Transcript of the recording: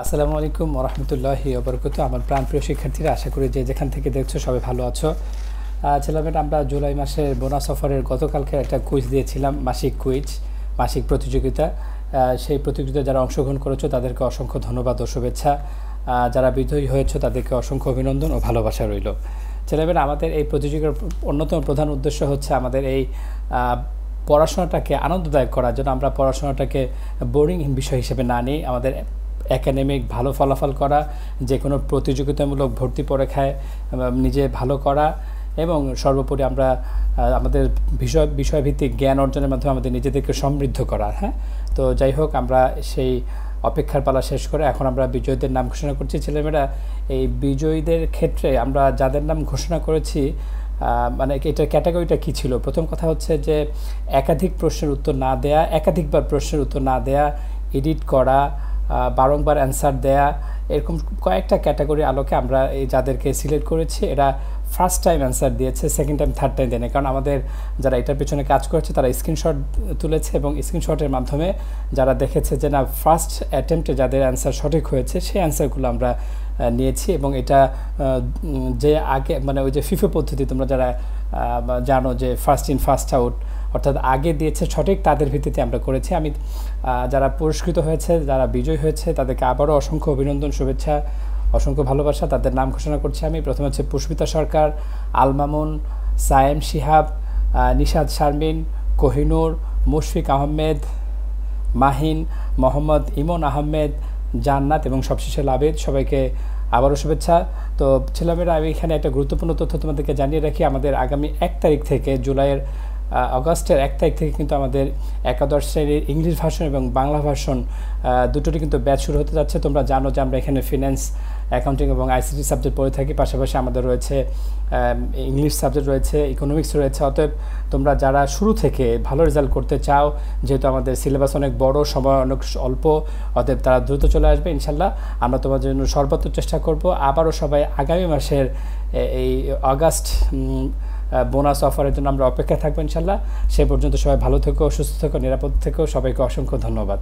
আসসালামু আলাইকুম ওয়া রাহমাতুল্লাহি ওয়া বারাকাতুহু। আমার প্রাণপ্রিয় শিক্ষার্থীরা, আশা করি যে যেখান থেকে দেখছো সবাই ভালো আছো। ছেলেমেয়েরা, আমরা জুলাই মাসের বোনাস অফারের গতকালকে একটা কুইজ দিয়েছিলাম, মাসিক প্রতিযোগিতা। সেই প্রতিযোগিতায় যারা অংশগ্রহণ করেছো তাদেরকে অসংখ্য ধন্যবাদ ও শুভেচ্ছা। যারা বিজয়ী হয়েছো তাদেরকে অসংখ্য অভিনন্দন ও ভালোবাসা রইল। ছেলেমেয়েরা, আমাদের এই প্রতিযোগিতার অন্যতম প্রধান উদ্দেশ্য হচ্ছে আমাদের এই পড়াশোনাটাকে আনন্দদায়ক করার জন্য। আমরা পড়াশোনাটাকে বোরিং বিষয় হিসেবে না নিই, আমাদের একাডেমিক ভালো ফলাফল করা, যে কোনো প্রতিযোগিতামূলক ভর্তি পরীক্ষায় নিজে ভালো করা এবং সর্বোপরি আমরা আমাদের বিষয়ভিত্তিক জ্ঞান অর্জনের মাধ্যমে আমাদের নিজেদেরকে সমৃদ্ধ করা। তো যাই হোক, আমরা সেই অপেক্ষার পালা শেষ করে এখন আমরা বিজয়ীদের নাম ঘোষণা করছি। ছেলেমেয়েরা, এই বিজয়ীদের ক্ষেত্রে আমরা যাদের নাম ঘোষণা করেছি, মানে এটার ক্যাটাগরিটা কী ছিল? প্রথম কথা হচ্ছে যে একাধিকবার প্রশ্নের উত্তর না দেয়া, এডিট করা, বারংবার অ্যান্সার দেয়া, এরকম কয়েকটা ক্যাটাগরি আলোকে আমরা এই যাদেরকে সিলেক্ট করেছি, এরা ফার্স্ট টাইম অ্যান্সার দিয়েছে, সেকেন্ড টাইম, থার্ড টাইম দেয়নি। কারণ আমাদের যারা এটার পেছনে কাজ করেছে তারা স্ক্রিনশট তুলেছে এবং স্ক্রিনশটের মাধ্যমে যারা দেখেছে যে না, ফার্স্ট অ্যাটেম্পটে যাদের অ্যান্সার সঠিক হয়েছে সেই অ্যান্সারগুলো আমরা নিয়েছি। এবং এটা যে আগে, মানে ওই যে ফিফো পদ্ধতি, তোমরা যারা জানো যে ফার্স্ট ইন ফার্স্ট আউট, অর্থাৎ আগে দিয়েছে সঠিক, তাদের ভিত্তিতে আমরা করেছি। আমি যারা পুরস্কৃত হয়েছে, যারা বিজয়ী হয়েছে, তাদেরকে আবারও অসংখ্য অভিনন্দন, শুভেচ্ছা, অসংখ্য ভালোবাসা। তাদের নাম ঘোষণা করছি আমি। প্রথমে হচ্ছে পুষ্পিতা সরকার, আল মামুন, সায়েম শিহাব, নিশাদ শারমিন, কোহিনুর, মুশফিক আহমেদ, মাহিন, মোহাম্মদ ইমন আহমেদ, জান্নাত এবং সবশেষে লাবেদ। সবাইকে আবারও শুভেচ্ছা। তো ছেলেমেয়েরা, আমি এখানে একটা গুরুত্বপূর্ণ তথ্য তোমাদেরকে জানিয়ে রাখি। আমাদের আগামী 1 তারিখ থেকে, আগস্টের 1 তারিখ থেকে কিন্তু আমাদের একাদশ শ্রেণীর ইংলিশ ভার্সন এবং বাংলা ভার্সন দুটোটি কিন্তু ব্যাচ শুরু হতে যাচ্ছে। তোমরা জানো যে আমরা এখানে ফিন্যান্স, অ্যাকাউন্টিং এবং আইসিটি সাবজেক্ট পড়ে থাকি, পাশাপাশি আমাদের রয়েছে ইংলিশ সাবজেক্ট রয়েছে, ইকোনমিক্স রয়েছে। অতএব তোমরা যারা শুরু থেকে ভালো রেজাল্ট করতে চাও, যেহেতু আমাদের সিলেবাস অনেক বড়, সময় অনেক অল্প, অতএব তারা দ্রুত চলে আসবে ইনশাল্লাহ। আমরা তোমাদের জন্য সর্বোচ্চ চেষ্টা করব। আবারও সবাই আগামী মাসের এই আগস্ট বোনাস অফারের জন্য আমরা অপেক্ষায় থাকবো ইনশাল্লাহ। সে পর্যন্ত সবাই ভালো থেকো, সুস্থ থেকো, নিরাপদ থেকো। সবাইকে অসংখ্য ধন্যবাদ।